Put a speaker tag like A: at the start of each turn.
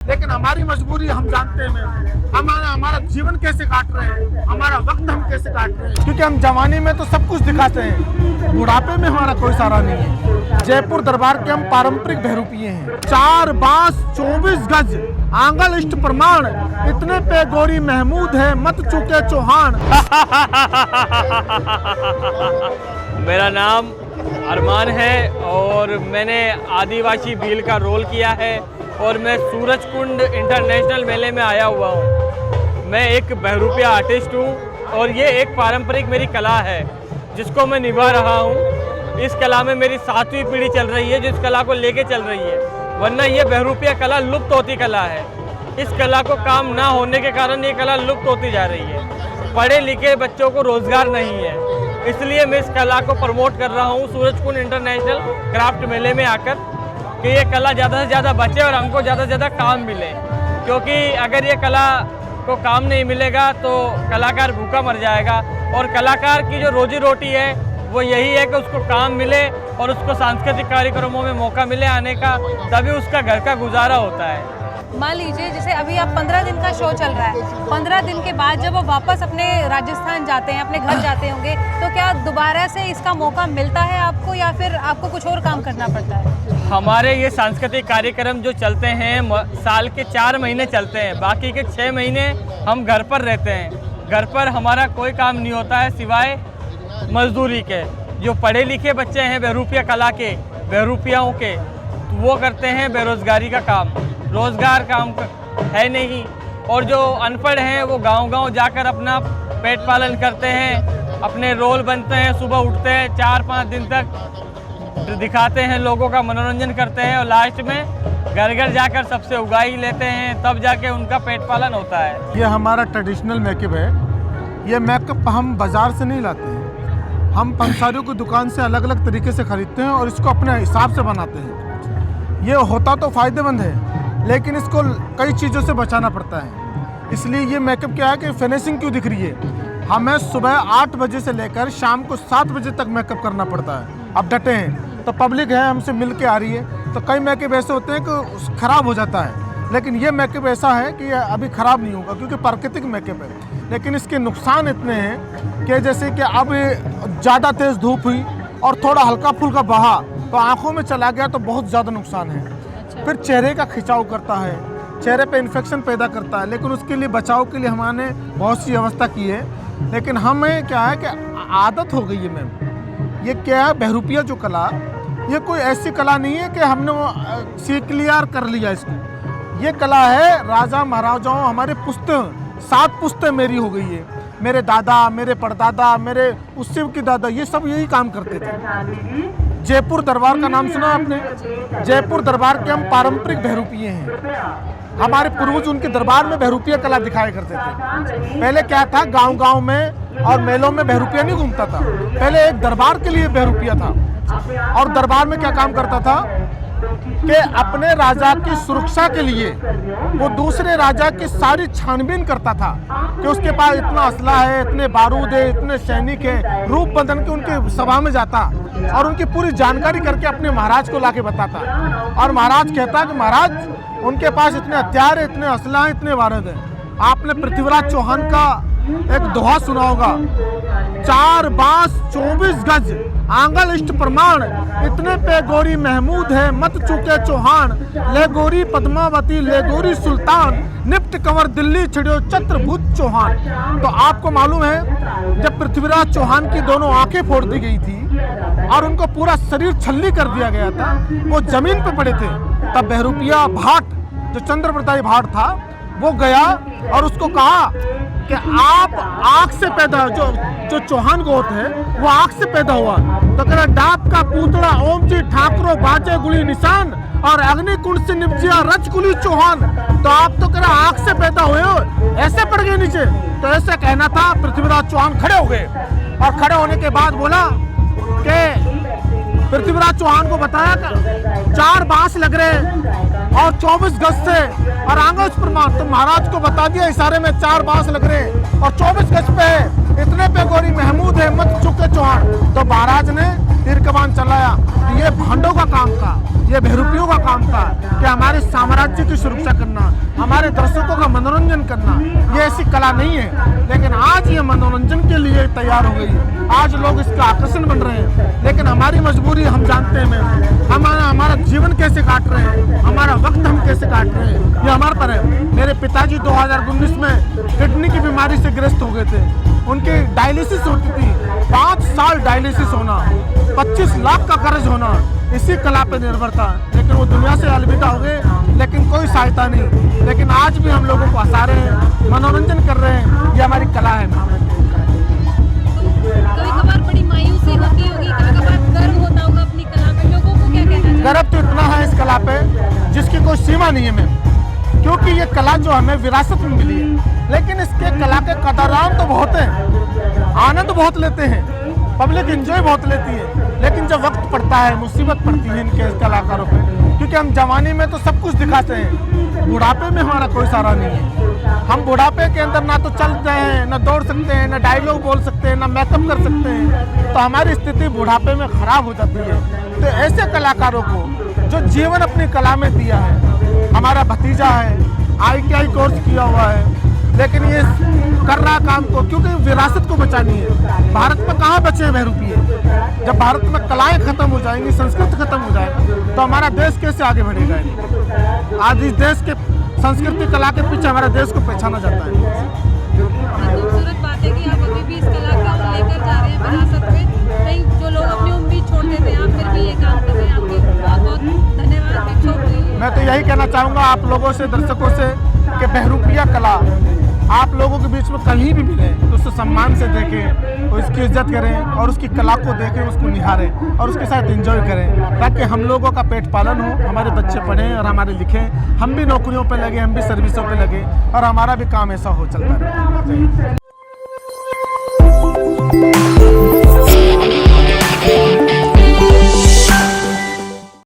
A: लेकिन हमारी मजबूरी हम जानते हैं, हमारा जीवन कैसे काट रहे हैं, हमारा वक्त हम कैसे काट रहे हैं, क्योंकि हम जवानी में तो सब कुछ दिखाते हैं, बुढ़ापे में हमारा कोई सहारा नहीं है। जयपुर दरबार के हम पारंपरिक बहरूपिये हैं। 4 बांस 24 गज आंगल इष्ट प्रमाण, इतने पे गोरी महमूद है मत चूके चौहान।
B: मेरा नाम अरमान है और मैंने आदिवासी भील का रोल किया है और मैं सूरजकुंड इंटरनेशनल मेले में आया हुआ हूँ। मैं एक बहरूपिया आर्टिस्ट हूँ और ये एक पारंपरिक मेरी कला है जिसको मैं निभा रहा हूँ। इस कला में मेरी 7वीं पीढ़ी चल रही है, जिस कला को लेके चल रही है, वरना ये बहरूपिया कला लुप्त होती कला है। इस कला को काम ना होने के कारण ये कला लुप्त होती जा रही है। पढ़े लिखे बच्चों को रोज़गार नहीं है, इसलिए मैं इस कला को प्रमोट कर रहा हूँ सूरजकुंड इंटरनेशनल क्राफ्ट मेले में आकर, कि ये कला ज़्यादा से ज़्यादा बचे और हमको ज़्यादा से ज़्यादा काम मिले। क्योंकि अगर ये कला को काम नहीं मिलेगा तो कलाकार भूखा मर जाएगा, और कलाकार की जो रोजी रोटी है वो यही है कि उसको काम मिले और उसको सांस्कृतिक कार्यक्रमों में मौका मिले आने का, तभी उसका घर का गुजारा होता है।
C: मान लीजिए जैसे अभी आप 15 दिन का शो चल रहा है, 15 दिन के बाद जब वो वापस अपने राजस्थान जाते हैं, अपने घर जाते होंगे, तो क्या दोबारा से इसका मौका मिलता है आपको या फिर आपको कुछ और काम करना पड़ता है?
B: हमारे ये सांस्कृतिक कार्यक्रम जो चलते हैं साल के 4 महीने चलते हैं, बाकी के 6 महीने हम घर पर रहते हैं। घर पर हमारा कोई काम नहीं होता है सिवाय मजदूरी के। जो पढ़े लिखे बच्चे हैं बहरूपिया कला के, बहरूपियाओं के, तो वो करते हैं बेरोज़गारी का काम, रोज़गार काम है नहीं। और जो अनपढ़ हैं वो गांव-गांव जाकर अपना पेट पालन करते हैं, अपने रोल बनते हैं, सुबह उठते हैं, 4-5 दिन तक दिखाते हैं, लोगों का मनोरंजन करते हैं और लास्ट में घर घर जाकर सबसे उगाई लेते हैं, तब जाके उनका पेट पालन होता है।
A: ये हमारा ट्रेडिशनल मेकअप है। ये मेकअप हम बाज़ार से नहीं लाते हैं, हम पंसारियों की दुकान से अलग अलग तरीके से ख़रीदते हैं और इसको अपने हिसाब से बनाते हैं। ये होता तो फ़ायदेमंद है, लेकिन इसको कई चीज़ों से बचाना पड़ता है। इसलिए ये मेकअप क्या है कि फिनिशिंग क्यों दिख रही है, हमें सुबह 8 बजे से लेकर शाम को 7 बजे तक मेकअप करना पड़ता है। अब डटे हैं तो पब्लिक है हमसे मिल के आ रही है, तो कई मेकअप ऐसे होते हैं कि ख़राब हो जाता है, लेकिन ये मेकअप ऐसा है कि ये अभी ख़राब नहीं होगा क्योंकि प्राकृतिक मेकअप है। लेकिन इसके नुकसान इतने हैं कि जैसे कि अब ज़्यादा तेज़ धूप हुई और थोड़ा हल्का फुल्का बहा तो आँखों में चला गया तो बहुत ज़्यादा नुकसान है। फिर चेहरे का खिंचाव करता है, चेहरे पे इन्फेक्शन पैदा करता है, लेकिन उसके लिए बचाव के लिए हमने बहुत सी व्यवस्था की है। लेकिन हमें क्या है कि आदत हो गई है मैम। ये क्या है, बहरूपिया जो कला, ये कोई ऐसी कला नहीं है कि हमने वो सीख लिया और कर लिया इसको। ये कला है राजा महाराजाओं, हमारे पुश्तें 7 पुश्तें मेरी हो गई है, मेरे दादा, मेरे परदादा, मेरे उससे की दादा, ये सब यही काम करते थे। जयपुर दरबार का नाम सुना आपने? जयपुर दरबार के हम पारंपरिक बहरूपिये हैं। हमारे पूर्वज उनके दरबार में बहरूपिया कला दिखाया करते थे। पहले क्या था, गांव-गांव में और मेलों में बहरूपिया नहीं घूमता था, पहले एक दरबार के लिए बहरूपिया था। और दरबार में क्या काम करता था कि अपने राजा की सुरक्षा के लिए वो दूसरे राजा की सारी छानबीन करता था कि उसके पास इतना असला है, इतने बारूद है, इतने सैनिक है, रूप बदल के उनके सभा में जाता और उनकी पूरी जानकारी करके अपने महाराज को लाके बताता। और महाराज कहता कि महाराज उनके पास इतने हथियार है, इतने असला है, इतने बारूद है। आपने पृथ्वीराज चौहान का एक दोहा सुना होगा, 4 बांस 24 गज आंगल इष्ट प्रमाण, इतने पे गोरी महमूद है मत चूके चौहान। ले गोरी पद्मावती, ले गोरी सुल्तान, निप्ट कंवर दिल्ली छिड़ो छत्रभूत चौहान। तो आपको मालूम है जब पृथ्वीराज चौहान की दोनों आंखें फोड़ दी गई थी और उनको पूरा शरीर छल्ली कर दिया गया था, वो जमीन पे पड़े थे, तब बहरूपिया भाट जो चंद्रप्रताप भाट था वो गया और उसको कहा कि आप आग से पैदा, जो चौहान गोत है वो आग से पैदा हुआ। तो कह रहा डाक का पूतड़ा ओम जी ठाकुरो बाजे गुली निशान और अग्निकुंड से निपजिया रजकुली चौहान। तो आप तो कह रहा आग से पैदा हुए हो, ऐसे पड़ गए नीचे। तो ऐसा कहना था, पृथ्वीराज चौहान खड़े हो गए और खड़े होने के बाद बोला कि पृथ्वीराज चौहान को बताया कि 4 बांस लग रहे और 24 गज से और आंगल प्रमाण। तो महाराज को बता दिया इशारे में 4 बांस लग रहे और 24 गज पे है, इतने पे गोरी महमूद है मत चूके चौहान। तो महाराज ने तीर कमान चलाया। ये भांडों का काम था, ये बहरूपियों का काम था कि हमारे साम्राज्य की सुरक्षा करना, हमारे दर्शकों का मनोरंजन करना। ये ऐसी कला नहीं है, लेकिन आज ये मनोरंजन के लिए तैयार हो गई। आज लोग इसका आकर्षण बन रहे हैं, लेकिन हमारी मजबूरी हम जानते हैं। हमारा जीवन कैसे काट रहे हैं, हमारा वक्त हम कैसे काट रहे हैं, ये हमारे पर है। मेरे पिताजी 2019 में किडनी की बीमारी से ग्रस्त हो गए थे। उनकी डायलिसिस होती थी, 5 साल डायलिसिस होना, 25 लाख का कर्ज होना, इसी कला पे निर्भर था। लेकिन वो दुनिया से अलविदा हो गए, लेकिन कोई सहायता नहीं। लेकिन आज भी हम लोगों को हंसा रहे हैं, मनोरंजन कर रहे हैं, ये हमारी कला है।
C: कभी कभार बड़ी मायूसी होती होगी, कभी कभार गर्व होता होगा अपनी कला पे, लोगों को क्या कहना है?
A: गर्व तो इतना है इस कला पे जिसकी कोई सीमा नहीं है मैम, क्योंकि ये कला जो हमें विरासत में मिली है। लेकिन इसके कला के कदरदान तो बहुत हैं, आनंद बहुत लेते हैं, पब्लिक एंजॉय बहुत लेती है। लेकिन जब वक्त पड़ता है, मुसीबत पड़ती है इनके कलाकारों पे, क्योंकि हम जवानी में तो सब कुछ दिखाते हैं, बुढ़ापे में हमारा कोई सहारा नहीं है। हम बुढ़ापे के अंदर ना तो चलते हैं, ना दौड़ सकते हैं, ना डायलॉग बोल सकते हैं, ना मेकअप कर सकते हैं, तो हमारी स्थिति बुढ़ापे में खराब हो जाती है। तो ऐसे कलाकारों को जो जीवन अपनी कला में दिया है, हमारा भतीजा है, ITI कोर्स किया हुआ है, लेकिन ये कर रहा काम को, क्योंकि विरासत को बचानी है। भारत में कहाँ बचे हैं बहरूपिये? जब भारत में कलाएं खत्म हो जाएंगी, संस्कृत खत्म हो जाएगा, तो हमारा देश कैसे आगे बढ़ेगा? आज इस देश के संस्कृति कला के पीछे हमारे देश को पहचाना जाता है।
C: खूबसूरत बात है कि आप अभी भी इस कला को लेकर जा रहे हैं विरासत में। कहीं जो लोग अपनी उम्मीद छोड़ देते हैं, आप फिर भी ये काम कर रहे हैं, आपके बहुत बहुत धन्यवाद।
A: मैं तो यही कहना चाहूँगा आप लोगों से, दर्शकों से, कि बहरूपिया कला आप लोगों के बीच में कहीं भी मिले तो उससे सम्मान से देखें, उसकी इज्जत करें और उसकी कला को देखें, उसको निहारें और उसके साथ एंजॉय करें, ताकि हम लोगों का पेट पालन हो, हमारे बच्चे पढ़ें और हमारे लिखें, हम भी नौकरियों पे लगे, हम भी सर्विसों पे लगे और हमारा भी काम ऐसा हो चलता रहे।